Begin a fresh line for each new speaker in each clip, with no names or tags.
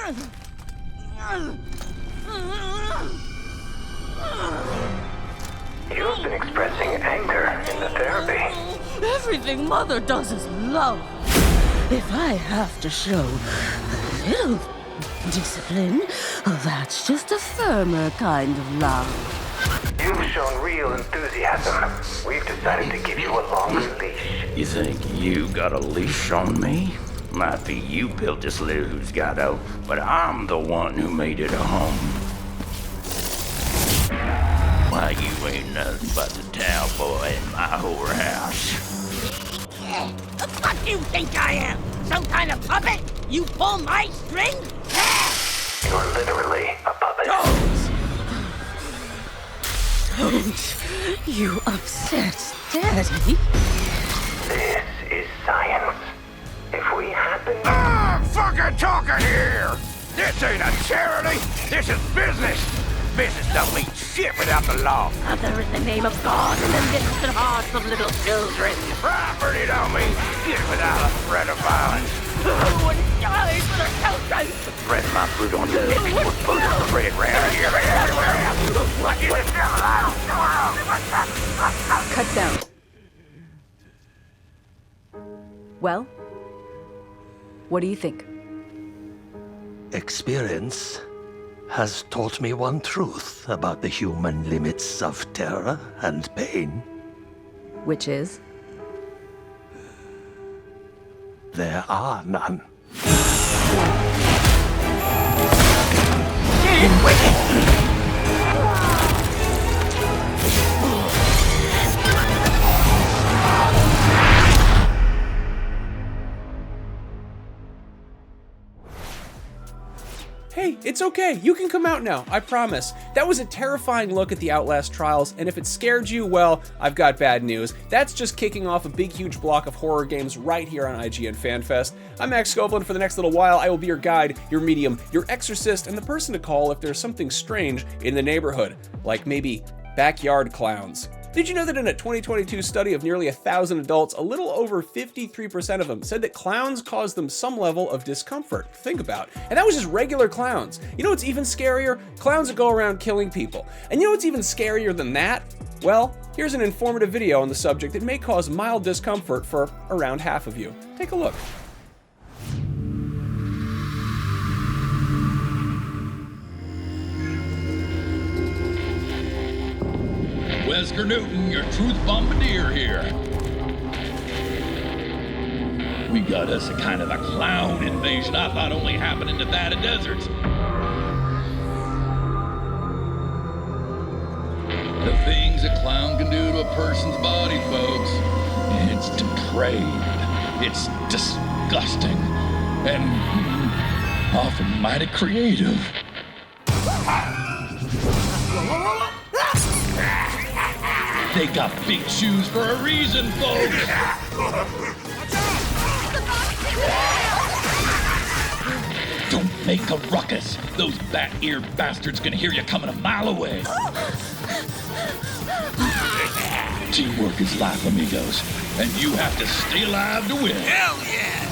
You've been expressing anger in the therapy.
Everything Mother does is love. If I have to show a little discipline, that's just a firmer kind of love.
You've shown real enthusiasm. We've decided to give you a longer leash.
You think you got a leash on me? Might be you built this little who's got out, but I'm the one who made it a home. Why, you ain't nothing but the towel boy in my whorehouse.
The fuck you think I am? Some kind of puppet? You pull my string?
You're literally a puppet.
Don't you upset Daddy?
This is science. If we happen...
Fucking talking here! This ain't a charity! This is business! Business don't mean shit without the law.
Mother in the name of God in the midst and hearts of little children.
Property don't mean shit without a threat of violence.
Who would die for the children?
The threat of my fruit on your lips would put the spread round here everywhere.
Cut down. Well, what do you think?
Experience has taught me one truth about the human limits of terror and pain.
Which is?
There are none.
Hey, it's okay. You can come out now, I promise. That was a terrifying look at the Outlast Trials, and if it scared you, well, I've got bad news. That's just kicking off a big, huge block of horror games right here on IGN FanFest. I'm Max Scoveland. For the next little while, I will be your guide, your medium, your exorcist, and the person to call if there's something strange in the neighborhood, like maybe backyard clowns. Did you know that in a 2022 study of nearly 1,000 adults, a little over 53% of them said that clowns caused them some level of discomfort? Think about it. And that was just regular clowns. You know what's even scarier? Clowns that go around killing people. And you know what's even scarier than that? Well, here's an informative video on the subject that may cause mild discomfort for around half of you. Take a look.
Wesker Newton, your truth bombardier here. We got us a kind of a clown invasion I thought only happened in Nevada deserts. The things a clown can do to a person's body, folks. It's depraved. It's disgusting. And often mighty creative. They got big shoes for a reason, folks! Don't make a ruckus! Those bat-eared bastards can hear you coming a mile away! Teamwork is life, amigos, and you have to stay alive to win! Hell yeah!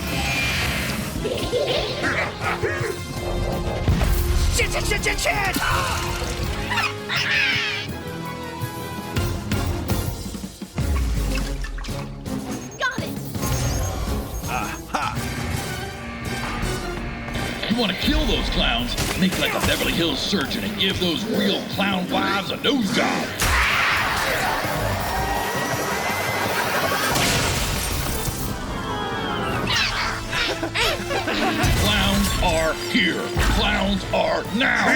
Shit! You want to kill those clowns? Make like a Beverly Hills surgeon and give those real clown wives a nose job. Clowns are here. Clowns are now.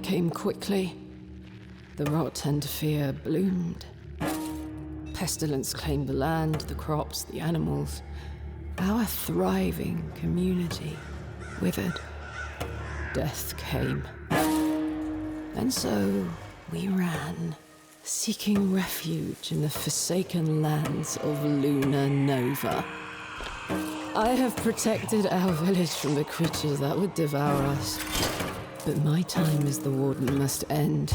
Came quickly. The rot and fear bloomed. Pestilence claimed the land, the crops, the animals. Our thriving community withered. Death came. And so we ran, seeking refuge in the forsaken lands of Luna Nova. I have protected our village from the creatures that would devour us. But my time as the warden must end.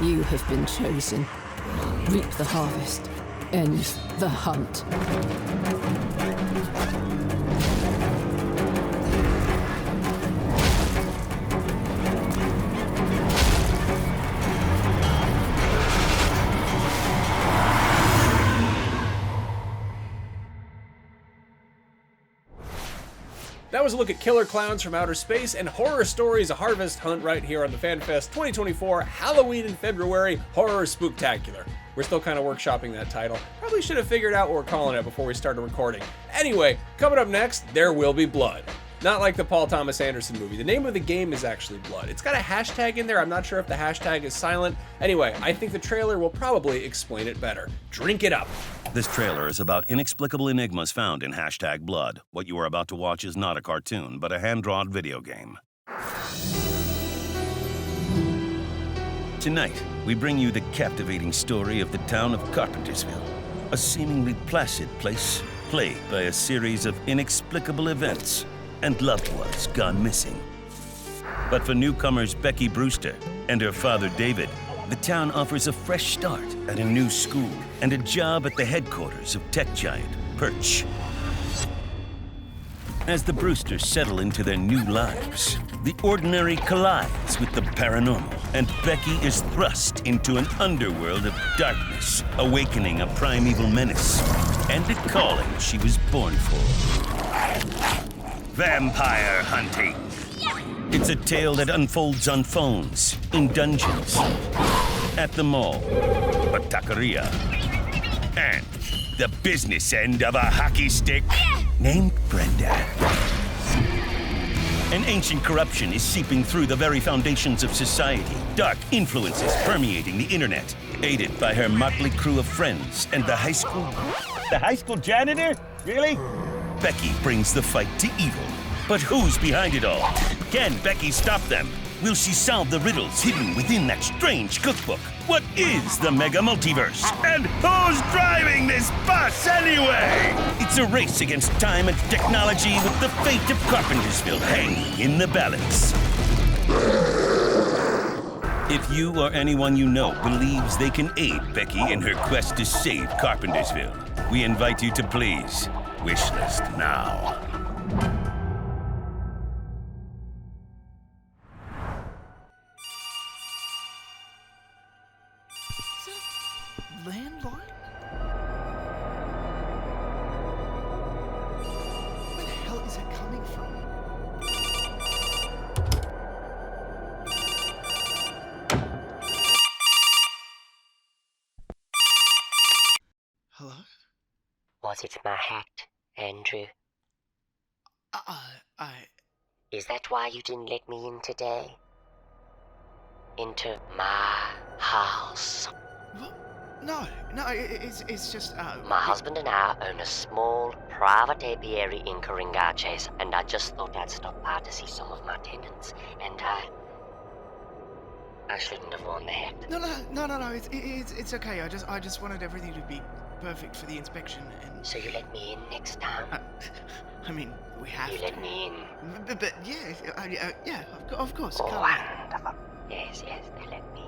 You have been chosen. Reap the harvest. End the hunt.
That was a look at killer clowns from outer space and Horror Stories: A Harvest Hunt right here on the FanFest 2024 Halloween in February Horror Spooktacular. We're still kind of workshopping that title. Probably should have figured out what we're calling it before we started recording. Anyway, coming up next, There Will Be Blood. Not like the Paul Thomas Anderson movie. The name of the game is actually Blood. It's got a hashtag in there. I'm not sure if the hashtag is silent. Anyway, I think the trailer will probably explain it better. Drink it up.
This trailer is about inexplicable enigmas found in hashtag Blood. What you are about to watch is not a cartoon, but a hand-drawn video game. Tonight, we bring you the captivating story of the town of Carpentersville, a seemingly placid place plagued by a series of inexplicable events and loved ones gone missing. But for newcomers Becky Brewster and her father David, the town offers a fresh start at a new school and a job at the headquarters of tech giant Perch. As the Brewsters settle into their new lives, the ordinary collides with the paranormal, and Becky is thrust into an underworld of darkness, awakening a primeval menace and a calling she was born for. Vampire hunting. It's a tale that unfolds on phones, in dungeons, at the mall, a taqueria, and the business end of a hockey stick named Brenda. An ancient corruption is seeping through the very foundations of society. Dark influences permeating the internet, aided by her motley crew of friends and the high school... The high school janitor? Really? Becky brings the fight to evil. But who's behind it all? Can Becky stop them? Will she solve the riddles hidden within that strange cookbook? What is the mega multiverse? And who's driving this bus anyway? It's a race against time and technology with the fate of Carpentersville hanging in the balance. If you or anyone you know believes they can aid Becky in her quest to save Carpentersville, we invite you to please wishlist now.
Landline? Where the hell is it coming from? Hello?
Was it my hat, Andrew?
Is
that why you didn't let me in today? Into my house?
What? No, it's just,
My husband and I own a small private apiary in Coringaches, and I just thought I'd stop by to see some of my tenants, and I shouldn't have worn the hat.
No, it's okay. I just wanted everything to be perfect for the inspection, and...
So you let me in next time?
I mean, we have
You
to.
let me in?
But yeah, yeah, of course.
Oh,
Come on.
wonderful. Yes, they let me in.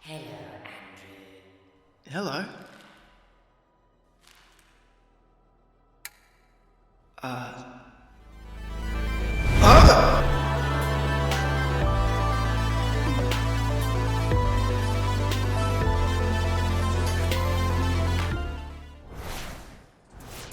Hello, Andrew.
Hello.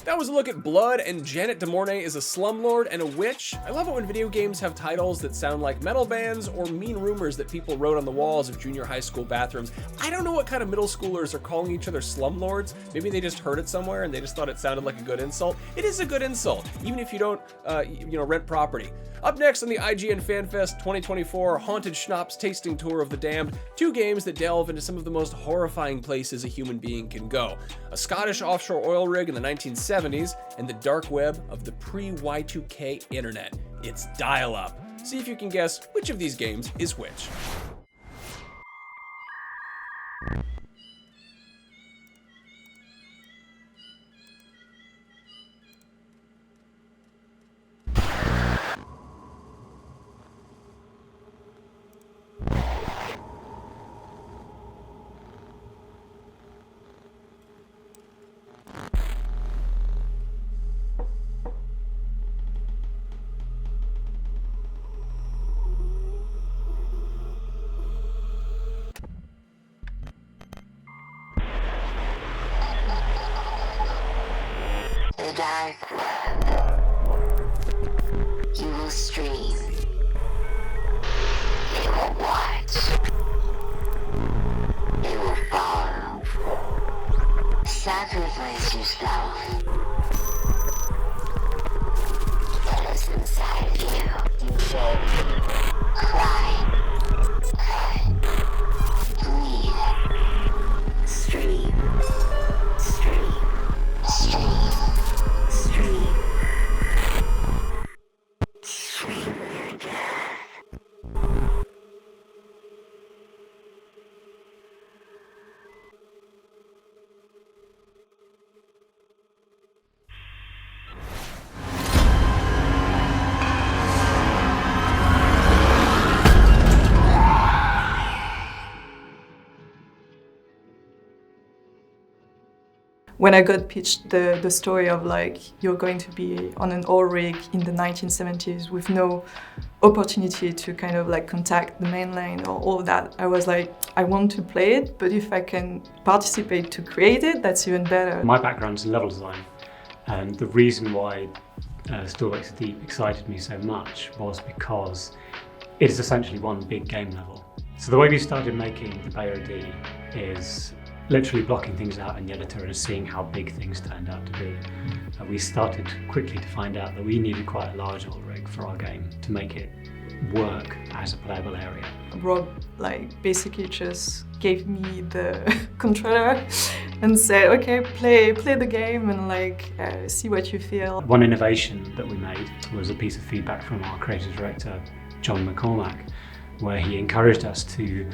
That was a look at Blood, and Janet DeMornay is a slumlord and a witch. I love it when video games have titles that sound like metal bands or mean rumors that people wrote on the walls of junior high school bathrooms. I don't know what kind of middle schoolers are calling each other slumlords. Maybe they just heard it somewhere and they just thought it sounded like a good insult. It is a good insult, even if you don't, rent property. Up next on the IGN FanFest 2024 Haunted Schnapps Tasting Tour of the Damned, 2 games that delve into some of the most horrifying places a human being can go. A Scottish offshore oil rig in the 1970s, and the dark web of the pre-Y2K internet. It's dial-up. See if you can guess which of these games is which.
The Darkweb. You will stream. You will watch. You will follow. Sacrifice yourself. What is inside of you? Cry. Bleed. Stream. Stream. Stream. Stream. Stream your death.
When I got pitched the story of like, you're going to be on an oil rig in the 1970s with no opportunity to kind of like contact the mainland or all of that, I was like, I want to play it, but if I can participate to create it, that's even better.
My background's in level design, and the reason why Still Wakes the Deep excited me so much was because it is essentially one big game level. So the way we started making the BOD is literally blocking things out in the editor and seeing how big things turned out to be. We started quickly to find out that we needed quite a large oil rig for our game to make it work as a playable area.
Rob basically just gave me the controller and said, okay, play the game and see what you feel.
One innovation that we made was a piece of feedback from our creative director, John McCormack, where he encouraged us to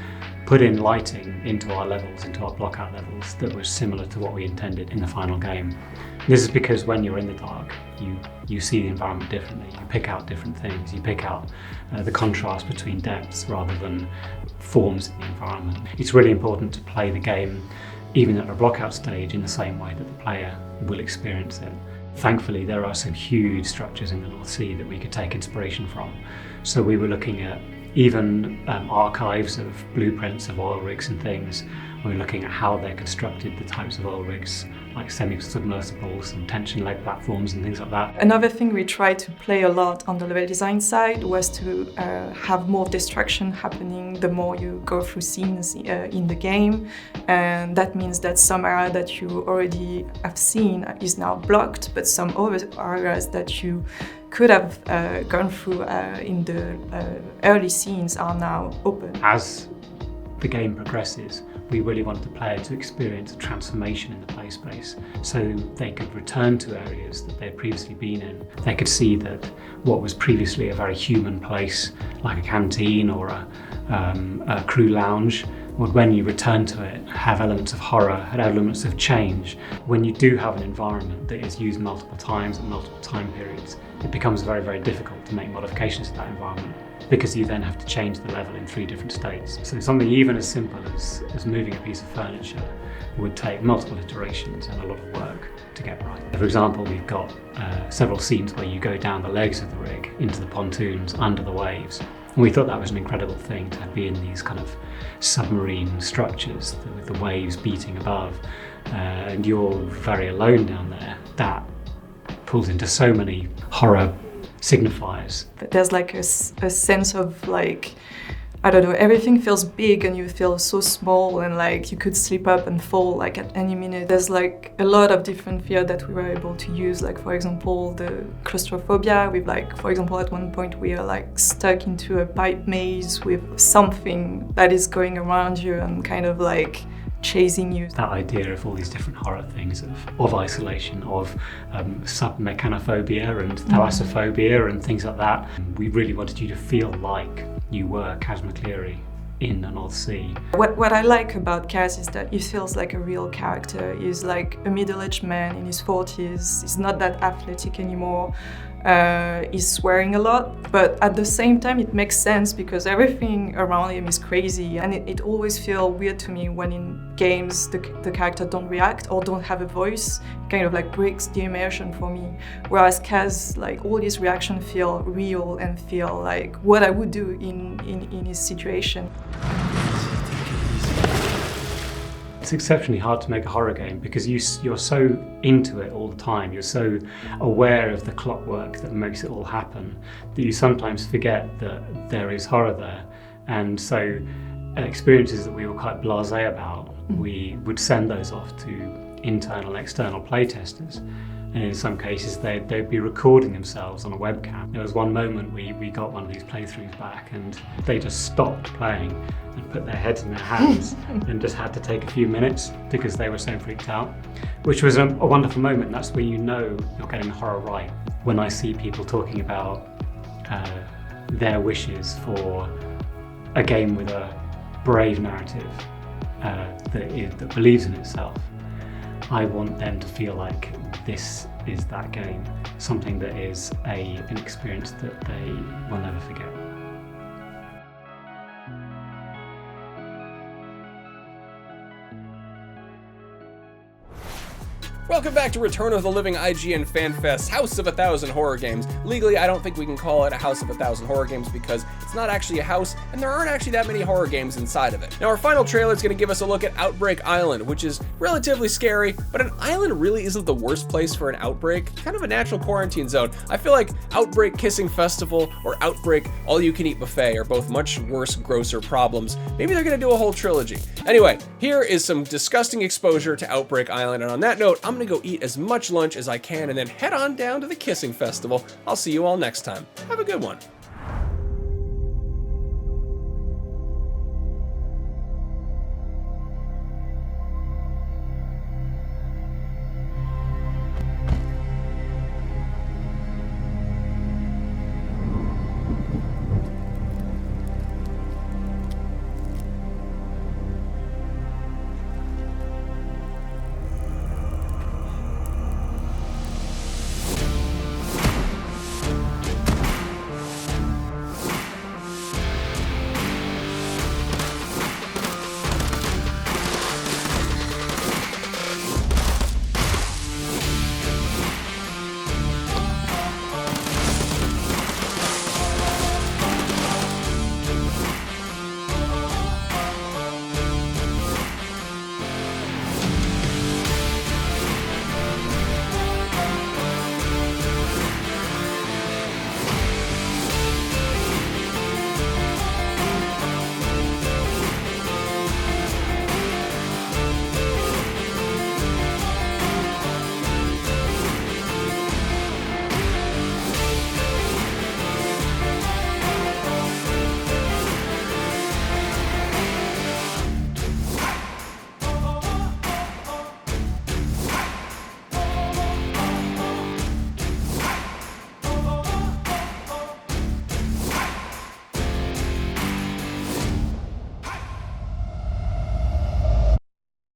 put in lighting into our levels, into our blockout levels, that was similar to what we intended in the final game. This is because when you're in the dark, you see the environment differently. You pick out different things. You pick out the contrast between depths rather than forms in the environment. It's really important to play the game, even at a blockout stage, in the same way that the player will experience it. Thankfully, there are some huge structures in the North Sea that we could take inspiration from. So we were looking at even archives of blueprints of oil rigs and things. We were looking at how they're constructed, the types of oil rigs, like semi-submersibles and tension leg platforms and things like that.
Another thing we tried to play a lot on the level design side was to have more destruction happening the more you go through scenes in the game. And that means that some area that you already have seen is now blocked, but some other areas that you could have gone through in the early scenes are now open.
As the game progresses, we really wanted the player to experience a transformation in the play space, so they could return to areas that they'd previously been in. They could see that what was previously a very human place, like a canteen or a crew lounge, would, when you return to it, have elements of horror, have elements of change. When you do have an environment that is used multiple times at multiple time periods, it becomes very, very difficult to make modifications to that environment, because you then have to change the level in 3 different states. So something even as simple as moving a piece of furniture would take multiple iterations and a lot of work to get right. For example, we've got several scenes where you go down the legs of the rig into the pontoons under the waves. And we thought that was an incredible thing to be in these kind of submarine structures with the waves beating above, and you're very alone down there. That pulls into so many horror signifiers.
But there's like a sense of like, I don't know, everything feels big and you feel so small and like you could slip up and fall like at any minute. There's like a lot of different fear that we were able to use, like for example the claustrophobia with like, for example at one point we are like stuck into a pipe maze with something that is going around you and kind of like chasing you.
That idea of all these different horror things of isolation, of submechanophobia and thalassophobia and things like that. We really wanted you to feel like you were Cas McCleary in the North Sea.
What I like about Kaz is that he feels like a real character. He's like a middle-aged man in his 40s. He's not that athletic anymore. He's swearing a lot, but at the same time it makes sense because everything around him is crazy, and it always feels weird to me when in games the character don't react or don't have a voice. It kind of like breaks the immersion for me. Whereas Kaz, like all his reactions feel real and feel like what I would do in his situation.
It's exceptionally hard to make a horror game because you're so into it all the time. You're so aware of the clockwork that makes it all happen that you sometimes forget that there is horror there. And so experiences that we were quite blasé about, we would send those off to internal and external playtesters. And in some cases, they'd be recording themselves on a webcam. There was one moment we got one of these playthroughs back and they just stopped playing and put their heads in their hands and just had to take a few minutes because they were so freaked out, which was a wonderful moment. That's where you know you're getting horror right. When I see people talking about their wishes for a game with a brave narrative that believes in itself, I want them to feel like this is that game, something that is an experience that they will never forget.
Welcome back to Return of the Living IGN FanFest, House of 1,000 Horror Games. Legally, I don't think we can call it a House of 1,000 Horror Games because it's not actually a house, and there aren't actually that many horror games inside of it. Now, our final trailer is going to give us a look at Outbreak Island, which is relatively scary, but an island really isn't the worst place for an outbreak. Kind of a natural quarantine zone. I feel like Outbreak Kissing Festival or Outbreak All-You-Can-Eat Buffet are both much worse, grosser problems. Maybe they're going to do a whole trilogy. Anyway, here is some disgusting exposure to Outbreak Island, and on that note, I'm gonna go eat as much lunch as I can and then head on down to the Kissing Festival. I'll see you all next time. Have a good one.